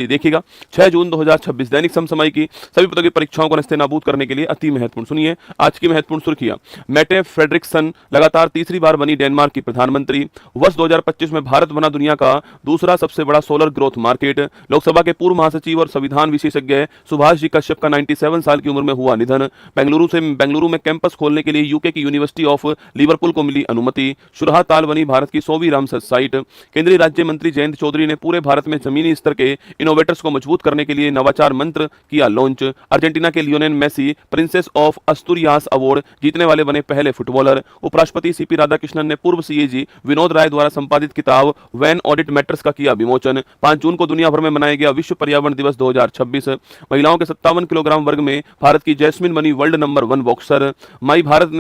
देखिएगा 6 जून 2026 दैनिक समसामयिक की सभी प्रकार की परीक्षाओं को नस्तेनाबूद करने के लिए अति महत्वपूर्ण। सुनिए आज की महत्वपूर्ण सुर्खियां। मेटे फ्रेडरिक्सन लगातार तीसरी बार बनी डेनमार्क की प्रधानमंत्री। वर्ष 2025 में भारत बना दुनिया का दूसरा सबसे बड़ा सोलर ग्रोथ मार्केट। लोकसभा के पूर्व महासचिव और संविधान विशेषज्ञ सुभाष जी कश्यप का 97 साल की उम्र में हुआ निधन। बेंगलुरु में कैंपस खोलने के लिए यूके की यूनिवर्सिटी ऑफ लिवरपूल को मिली अनुमति। सुरहा ताल बनी भारत की 100वीं रामसर साइट। केंद्रीय राज्य मंत्री जयंत चौधरी ने पूरे भारत में जमीनी स्तर के इनोवेटर्स को मजबूत करने के लिए नवाचार मंत्र किया लॉन्च। अर्जेंटीना के Lionel Messi Princess of Asturias award जीतने वाले बने पहले फुटबॉलर। उपराष्ट्रपति सीपी राधाकृष्णन ने पूर्व सीएजी विनोद राय द्वारा संपादित किताब वैन ऑडिट मैटर्स का किया विमोचन। 5 जून को दुनिया भर में मनाया गया विश्व पर्यावरण दिवस 2026। महिलाओं के 57 किलोग्राम वर्ग में भारत की जैस्मिन बनी वर्ल्ड नंबर 1 बॉक्सर। माई भारत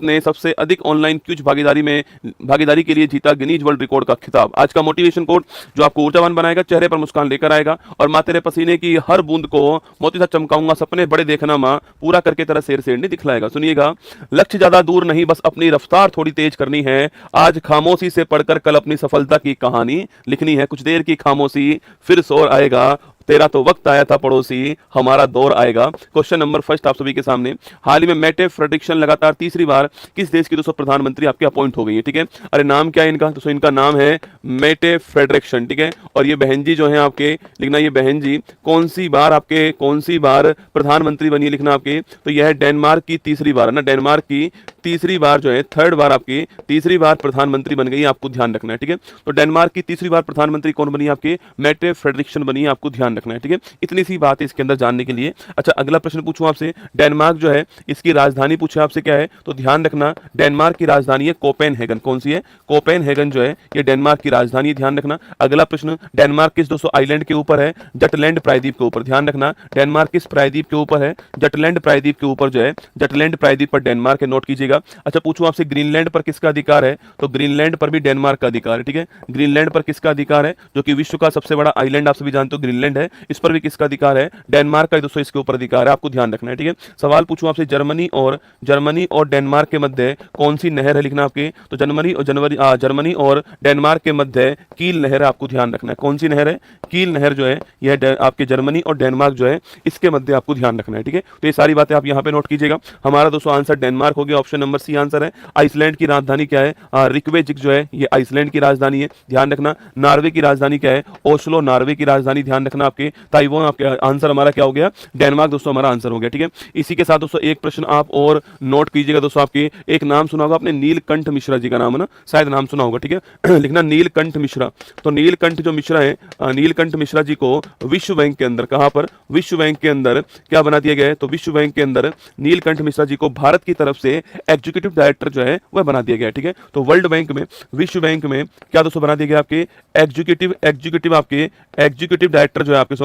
ने सबसे अधिक ऑनलाइन क्यूज भागीदारी के लिए जीता गिनीज वर्ल्ड रिकॉर्ड का खिताब। आज का मोटिवेशन कोड जो आपको ऊर्जावान बनाएगा, चेहरे पर मुस्कान लेकर आएगा और माँ तेरे पसीने की हर बूंद को मोती सा चमकाऊंगा, सपने बड़े देखना माँ, पूरा करके तेरा शेर शेरनी दिखलाएगा। सुनिएगा, लक्ष्य ज्यादा दूर नहीं, बस अपनी रफ्तार थोड़ी तेज करनी है। आज खामोशी से पढ़कर कल अपनी सफलता की कहानी लिखनी है। कुछ देर की खामोशी फिर शोर आएगा, तेरा तो वक्त आया था पड़ोसी, हमारा दौर आएगा। क्वेश्चन नंबर फर्स्ट आप सभी के सामने। हाल ही में मेटे फ्रेडरिक्सन लगातार तीसरी बार किस देश की दोस्तों प्रधानमंत्री आपके अपॉइंट हो गई है? ठीक है, अरे नाम क्या है इनका? दोस्तों इनका नाम है मेटे फ्रेडरिक्सन। ठीक है, और ये बहन जी जो है आपके लिखना, ये बहन जी कौन सी बार प्रधानमंत्री बनी है लिखना आपके। तो यह है डेनमार्क की तीसरी बार है ना, डेनमार्क की तीसरी बार जो है, थर्ड बार आपकी तीसरी बार प्रधानमंत्री बन गई, आपको ध्यान रखना है। ठीक है, तो डेनमार्क की तीसरी बार प्रधानमंत्री कौन बनी आपके? मेटे फ्रेडरिक्सन बनी, आपको ध्यान रखना है। ठीक है, इतनी सी बात है इसके अंदर जानने के लिए। अच्छा, अगला प्रश्न पूछूं आपसे, डेनमार्क जो है इसकी राजधानी पूछे आपसे क्या है? तो ध्यान रखना, डेनमार्क की राजधानी है कोपेनहेगन। कौन सी है? कोपेनहेगन जो है ये डेनमार्क की राजधानी, ध्यान रखना। अगला प्रश्न, डेनमार्क किस दोस्तों आइलैंड के ऊपर है? जटलैंड प्रायद्वीप के ऊपर। ध्यान रखना, डेनमार्क किस प्रायद्वीप के ऊपर है? जटलैंड प्रायद्वीप के ऊपर जो है, जटलैंड प्रायद्वीप पर डेनमार्क है, नोट कीजिएगा। अच्छा, पूछूं आपसे ग्रीनलैंड पर किसका अधिकार है? तो ग्रीनलैंड पर भी डेनमार्क का अधिकार है। ठीक है, ग्रीनलैंड पर किसका अधिकार है? जो कि विश्व का सबसे बड़ा आइलैंड आप सभी जानते हो ग्रीनलैंड है, इस पर भी किसका अधिकार है? डेनमार्क का दोस्तों इसके ऊपर अधिकार है, आपको ध्यान रखना है। ठीक है, सवाल पूछूं आपसे, जर्मनी और डेनमार्क के मध्य कौन सी नहर है लिखना आपके? तो जर्मनी और डेनमार्क के मध्य कील नहर है, आपको ध्यान रखना है। कौन सी नहर है? कील नहर जो है यह आपके जर्मनी और डेनमार्क जो है इसके मध्य आपको ध्यान रखना है। ठीक है, तो ये सारी बातें आप यहाँ पे नोट कीजिएगा। हमारा दोस्तों आंसर डेनमार्क हो गया, ऑप्शन नंबर सी आंसर है। आइसलैंड की राजधानी क्या है? रिकवेजिक जो है ये आइसलैंड की राजधानी है, ध्यान रखना। नॉर्वे की राजधानी क्या है? ओस्लो नॉर्वे की राजधानी, ध्यान रखना आपके। ताइवान आपके आंसर हमारा क्या हो गया? डेनमार्क दोस्तों हमारा आंसर हो गया। ठीक है, इसी के साथ दोस्तों एक प्रश्न आप और नोट कीजिएगा दोस्तों, आपके एक नाम सुना होगा आपने, नीलकंठ मिश्रा जी का नाम है ना, शायद नाम सुना होगा। ठीक है, लिखना नीलकंठ मिश्रा। तो नीलकंठ जो मिश्रा है, नीलकंठ मिश्रा जी को विश्व बैंक के अंदर, कहां पर? विश्व बैंक के अंदर क्या बना दिया गया है? तो विश्व बैंक के अंदर नीलकंठ मिश्रा जी को भारत की तरफ से एग्जीक्यूटिव डायरेक्टर जो है वह बना दिया गया। ठीक है, तो वर्ल्ड बैंक में, विश्व बैंक में क्या दोस्तों बना दिया गया? आपके एग्जीक्यूटिव डायरेक्टर जो है आपके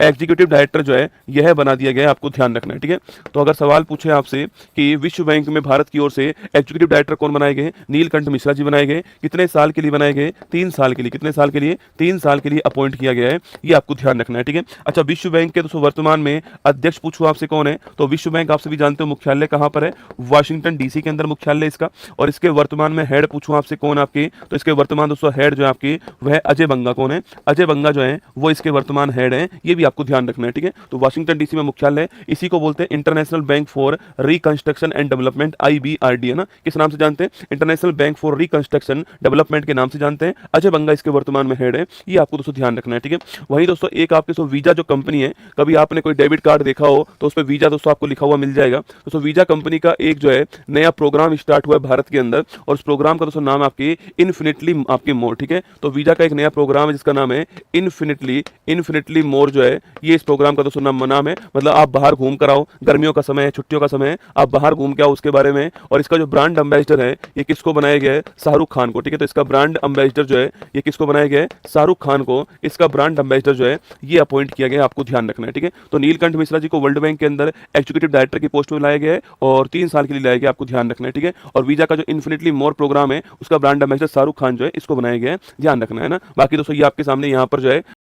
एग्जीक्यूटिव डायरेक्टर जो है यह बना दिया गया, आपको ध्यान रखना है। ठीक है, तो अगर सवाल पूछे आपसे कि विश्व बैंक में भारत की ओर से एग्जीक्यूटिव डायरेक्टर कौन बनाए गए? नीलकंठ मिश्रा जी बनाए गए। कितने साल के लिए बनाए गए? 3 साल के लिए। कितने साल के लिए? 3 साल के लिए अपॉइंट किया गया है, ये आपको ध्यान रखना है। ठीक है, अच्छा, विश्व बैंक के दोस्तों वर्तमान में अध्यक्ष पूछूं आपसे कौन है? तो विश्व बैंक आप सभी जानते हो मुख्यालय कहां पर है? वाशिंगटन डीसी के अंदर मुख्यालय इसका। और इसके वर्तमान में हेड पूछूं आपसे कौन आपके? तो इसके वर्तमान दोस्तों हेड जो है आपकी वह अजय बंगा। कौन है? अजय बंगा जो है वो इसके वर्तमान हेड है, ये भी आपको ध्यान रखना है। ठीक है, तो वाशिंगटन डीसी में मुख्यालय, इसी को बोलते हैं international bank for reconstruction and development, IBRD है ना, किस नाम से जानते हैं? International bank for reconstruction development के नाम से जानते हैं। अजय बंगा इसके वर्तमान में हेड है, ये आपको दोस्तों ध्यान रखना है। ठीक है, वहीं दोस्तों एक आपके वीजा जो कंपनी है, कभी आपने कोई डेबिट कार्ड देखा हो तो उस पर वीजा दोस्तों आपको लिखा हुआ मिल जाएगा। दोस्तों वीजा कंपनी का एक जो है नया प्रोग्राम स्टार्ट हुआ है भारत के अंदर, और उस प्रोग्राम का दोस्तों नाम आपकी इन्फिनिटली आपके मोर। ठीक है, तो वीजा का एक नया प्रोग्राम है जिसका नाम है इन्फिनिटली मोर जो है, ये इस प्रोग्राम का दोस्तों नाम है। मतलब आप बाहर घूम कर आओ, गर्मियों का समय है, छुट्टियों का समय है, आप बाहर घूम के आओ उसके बारे में। और इसका जो ब्रांड एम्बेसडर है ये किसको बनाया गया है? शाहरुख खान को। ठीक है, तो इसका ब्रांड एम्बेसडर जो है ये किसको बनाया गया है? शाहरुख खान को इसका ब्रांड एम्बेसडर जो है ये अपॉइंट किया गया है, आपको ध्यान रखना है। ठीक है, तो नीलकंठ मिश्रा जी को वर्ल्ड बैंक के अंदर एग्जीक्यूटिव डायरेक्टर की पोस्ट में लाया गया है और 3 साल के लिए लाया गया, आपको ध्यान रखना है। ठीक है, और वीजा का जो इन्फिनिटली मोर प्रोग्राम है उसका ब्रांड एम्बेसडर शाहरुख खान जो है इसको बनाया गया है, ध्यान रखना है ना। बाकी दोस्तों ये आपके सामने यहाँ पर जो है